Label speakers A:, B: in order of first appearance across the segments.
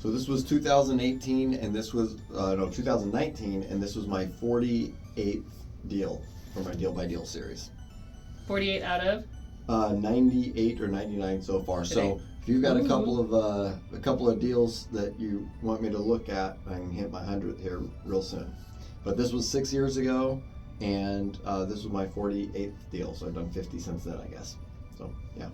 A: So this was 2018, and this was, 2019, and this was my 48th deal for my Deal by Deal series.
B: 48 out of?
A: 98 or 99 so far.
B: Today.
A: So if you've got a couple of deals that you want me to look at, I can hit my 100th here real soon. But this was 6 years ago, and this was my 48th deal, so I've done 50 since then, I guess. So yeah.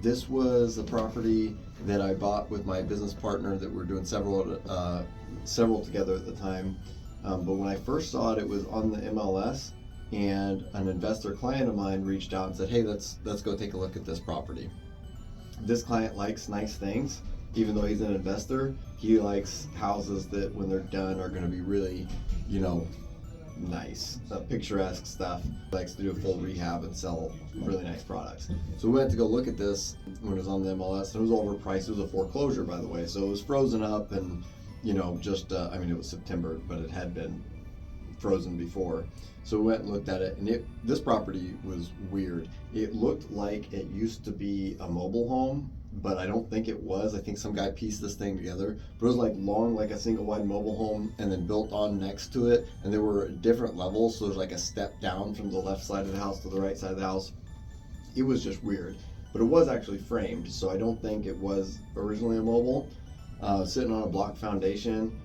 A: This was a property that I bought with my business partner that we're doing several together at the time. But when I first saw it, it was on the MLS, and an investor client of mine reached out and said, "Hey, let's go take a look at this property." This client likes nice things. Even though he's an investor, he likes houses that when they're done are going to be really, nice, picturesque stuff. He likes to do a full rehab and sell really nice products. So we went to go look at this when it was on the MLS, and it was overpriced. It was a foreclosure, by the way, so it was frozen up, and it was September, but it had been frozen before. So we went and looked at it, and this property was weird. It looked like it used to be a mobile home, but I don't think it was. I think some guy pieced this thing together. But it was like long, like a single wide mobile home, and then built on next to it. And there were different levels, so there's like a step down from the left side of the house to the right side of the house. It was just weird. But it was actually framed, so I don't think it was originally a mobile. Sitting on a block foundation.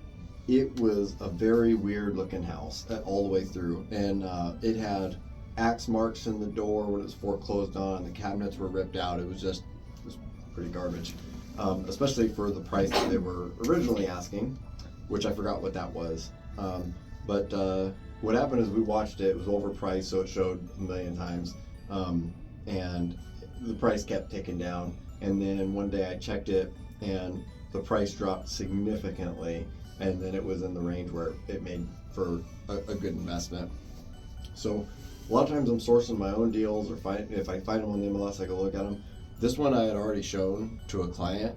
A: It was a very weird looking house all the way through. And it had axe marks in the door when it was foreclosed on. The cabinets were ripped out. It was pretty garbage, especially for the price that they were originally asking, which I forgot what that was. But what happened is we watched it. It was overpriced, so it showed a million times, and the price kept ticking down. And then one day I checked it, and the price dropped significantly, and then it was in the range where it made for a good investment. So a lot of times I'm sourcing my own deals, or if I find them on the MLS, I go look at them. This one I had already shown to a client,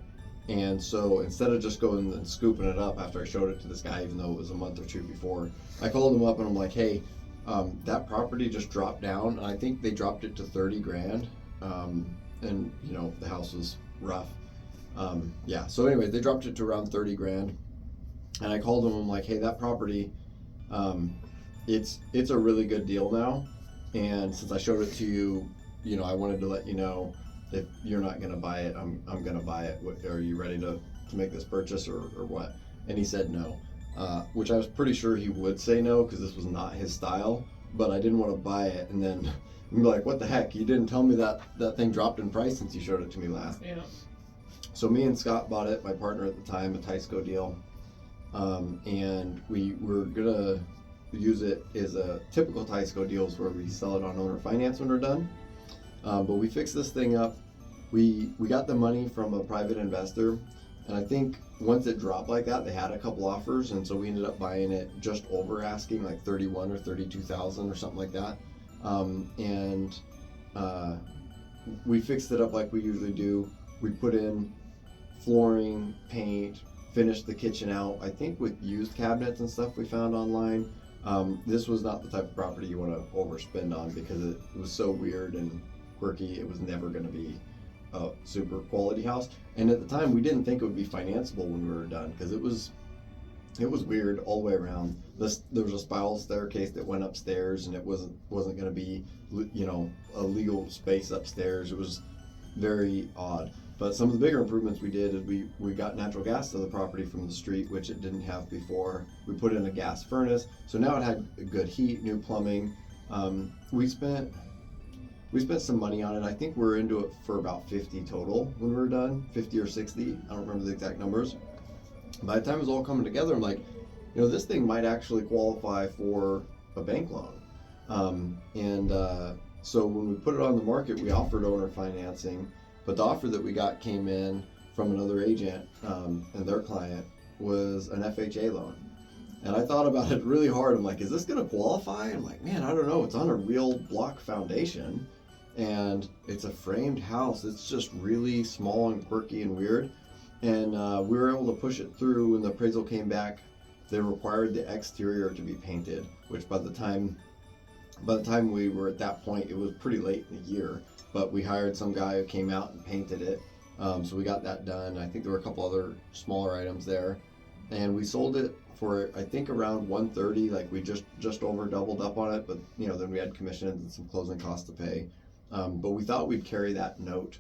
A: and so instead of just going and scooping it up after I showed it to this guy, even though it was a month or two before, I called him up and I'm like, "Hey, that property just dropped down, and I think they dropped it to 30 grand, and the house was rough." So anyway, they dropped it to around 30 grand, and I called him. I'm like, "Hey, that property, it's a really good deal now, and since I showed it to you, I wanted to let you know, if you're not going to buy it, I'm going to buy it. Are you ready to make this purchase or what?" And he said no, which I was pretty sure he would say no, because this was not his style, but I didn't want to buy it and then be like, "What the heck, you didn't tell me that thing dropped in price since you showed it to me last."
B: Yeah.
A: So me and Scott bought it, my partner at the time, a Tyco deal, and we were going to use it as a typical Tyco deals where we sell it on owner finance when we're done. But we fixed this thing up. We got the money from a private investor, and I think once it dropped like that, they had a couple offers, and so we ended up buying it just over asking, like 31 or 32,000 or something like that. We fixed it up like we usually do. We put in flooring, paint, finished the kitchen out, I think with used cabinets and stuff we found online. This was not the type of property you want to overspend on, because it was so weird and quirky. It was never going to be a super quality house, and at the time we didn't think it would be financeable when we were done, because it was weird all the way around. There was a spiral staircase that went upstairs, and it wasn't going to be a legal space upstairs. It was very odd. But some of the bigger improvements we did is we got natural gas to the property from the street, which it didn't have before. We put in a gas furnace, so now it had good heat, new plumbing. We spent some money on it. I think we're into it for about 50 total when we were done, 50 or 60. I don't remember the exact numbers. By the time it was all coming together, I'm like, this thing might actually qualify for a bank loan. So when we put it on the market, we offered owner financing. But the offer that we got came in from another agent, and their client was an FHA loan. And I thought about it really hard. I'm like, is this going to qualify? I'm like, man, I don't know. It's on a real block foundation, and it's a framed house. It's just really small and quirky and weird. And we were able to push it through. When the appraisal came back, they required the exterior to be painted, which by the time we were at that point, it was pretty late in the year. But we hired some guy who came out and painted it, So we got that done. I think there were a couple other smaller items there, and we sold it for I think around 130. Like we just over doubled up on it, but then we had commissions and some closing costs to pay. But we thought we'd carry that note,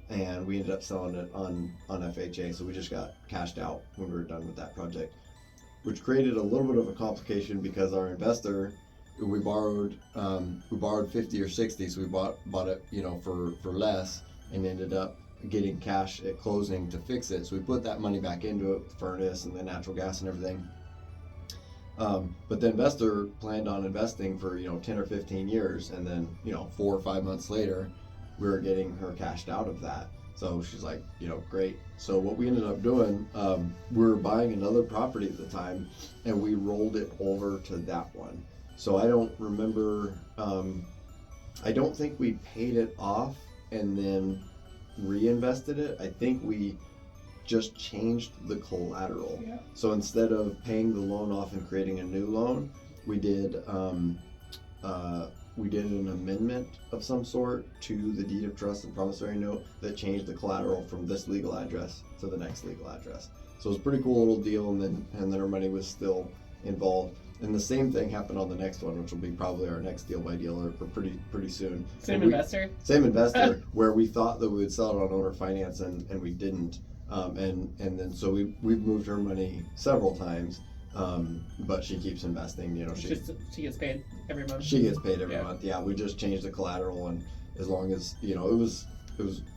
A: and we ended up selling it on FHA. So we just got cashed out when we were done with that project, which created a little bit of a complication because our investor, we borrowed 50 or 60, so we bought it for less, and ended up getting cash at closing to fix it. So we put that money back into it, the furnace and the natural gas and everything. But the investor planned on investing for 10 or 15 years, and then 4 or 5 months later, we were getting her cashed out of that. So she's like, great. So what we ended up doing, we were buying another property at the time, and we rolled it over to that one. So I don't remember, I don't think we paid it off and then reinvested it. I think we just changed the collateral.
B: Yeah.
A: So instead of paying the loan off and creating a new loan, we did an amendment of some sort to the deed of trust and promissory note that changed the collateral from this legal address to the next legal address. So it was a pretty cool little deal, and then our money was still involved. And the same thing happened on the next one, which will be probably our next deal by deal or pretty soon.
B: Same investor?
A: Same investor, where we thought that we would sell it on owner finance and we didn't. And then so we've moved her money several times, but she keeps investing.
B: She gets paid every month.
A: She gets paid every month. Yeah, we just changed the collateral, and as long as it was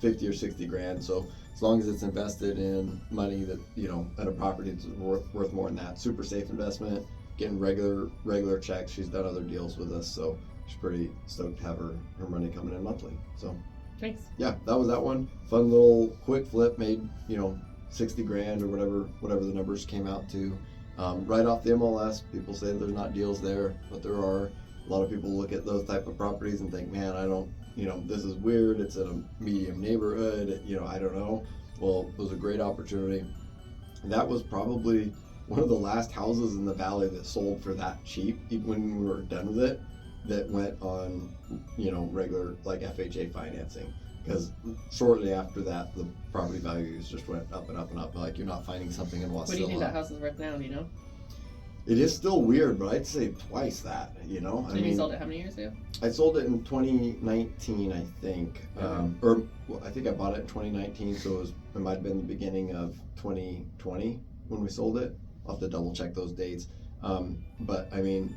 A: 50 or 60 grand. So as long as it's invested in money that and a property that's worth more than that, super safe investment. Getting regular checks. She's done other deals with us, so she's pretty stoked to have her money coming in monthly. So
B: thanks.
A: Yeah, that was that one. Fun little quick flip, made 60 grand or whatever the numbers came out to. Right off the MLS, people say there's not deals there, but there are. A lot of people look at those type of properties and think, man, I don't, this is weird. It's in a medium neighborhood. I don't know. Well, it was a great opportunity. That was probably one of the last houses in the valley that sold for that cheap, even when we were done with it, that went on, regular like FHA financing. Because shortly after that, the property values just went up and up and up. Like, you're not finding something in Wasilla.
B: What do you think that house is worth now? Do you know?
A: It is still weird, but I'd say twice that.
B: You sold it how many years ago?
A: I sold it in 2019, I think.
B: Okay.
A: I think I bought it in 2019, so it might have been the beginning of 2020 when we sold it. I'll have to double check those dates. But I mean,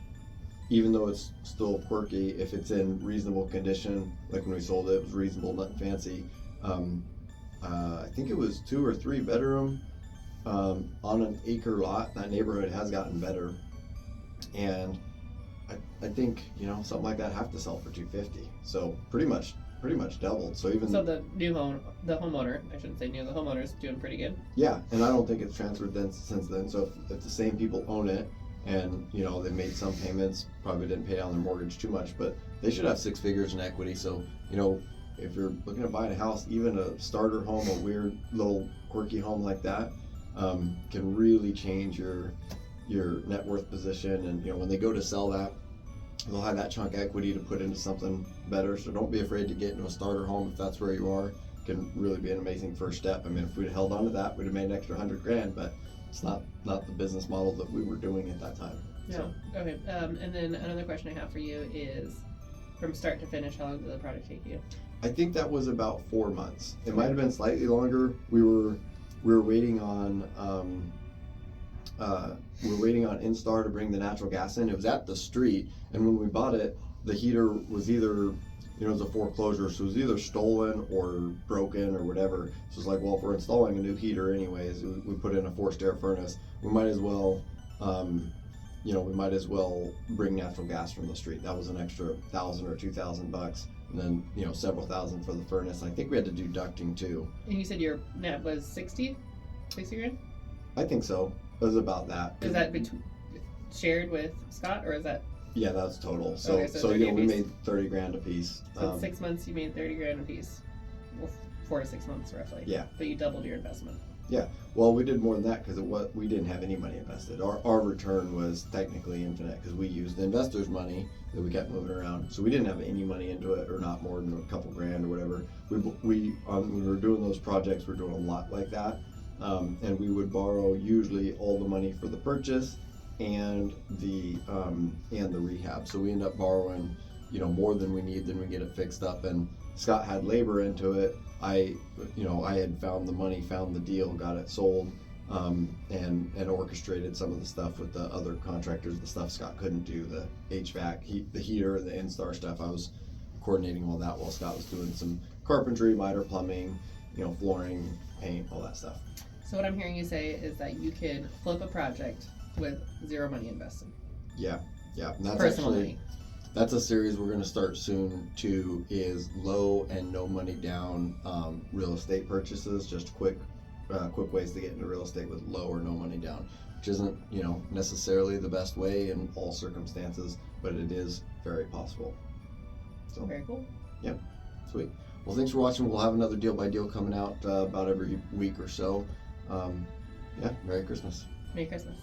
A: even though it's still quirky, if it's in reasonable condition, like when we sold it, it was reasonable, nothing fancy. I think it was 2 or 3 bedroom on an acre lot. That neighborhood has gotten better, and I think something like that have to sell for $250. So pretty much doubled. So
B: the homeowner, I shouldn't say new, the homeowner's doing pretty good.
A: Yeah, and I don't think it's transferred since then. So if the same people own it, and they made some payments, probably didn't pay down their mortgage too much, but they should have 6 figures in equity. So if you're looking at buying a house, even a starter home, a weird little quirky home like that, can really change your net worth position. And when they go to sell that, they'll have that chunk equity to put into something better. So don't be afraid to get into a starter home if that's where you are. It can really be an amazing first step. I mean, if we'd held on to that, we'd have made an extra 100 grand, but it's not the business model that we were doing at that time.
B: Yeah.
A: So.
B: Okay. And then another question I have for you is, from start to finish, how long did the project take you?
A: I think that was about 4 months. It might have been slightly longer. We were waiting on Instar to bring the natural gas in. It was at the street, and when we bought it, the heater was either, it was a foreclosure, so it was either stolen or broken or whatever. So it's like, well, if we're installing a new heater anyways, we put in a forced air furnace, we might as well, bring natural gas from the street. That was an extra $1,000 or $2,000, and then several thousand for the furnace. I think we had to do ducting too.
B: And you said your net was 60 grand?
A: I think so. It was about that.
B: Is that shared with Scott, or is that?
A: Yeah, that's total. So,
B: okay, so
A: we made 30 grand a piece.
B: So in 6 months you made 30 grand a piece. Well, 4 to 6 months roughly.
A: Yeah.
B: But you doubled your investment.
A: Well, we did more than that because we didn't have any money invested. Our return was technically infinite because we used the investors' money that we kept moving around. So we didn't have any money into it, or not more than a couple grand or whatever. When we were doing those projects, we're doing a lot like that, and we would borrow usually all the money for the purchase and the rehab. So we end up borrowing, more than we need, then we get it fixed up. And Scott had labor into it. I had found the money, found the deal, got it sold, and orchestrated some of the stuff with the other contractors, the stuff Scott couldn't do, the HVAC, the heater, the Instar stuff. I was coordinating all that while Scott was doing some carpentry, miter plumbing, flooring, paint, all that stuff.
B: So what I'm hearing you say is that you could flip a project with zero money invested.
A: Yeah, and that's
B: Personal
A: actually
B: money.
A: that's a series we're going to start soon too. Is low and no money down real estate purchases, just quick ways to get into real estate with low or no money down, which isn't necessarily the best way in all circumstances, but it is very possible. So
B: Very cool.
A: sweet. Well, thanks for watching. We'll have another deal by deal coming out about every week or so. Merry Christmas.
B: Merry Christmas.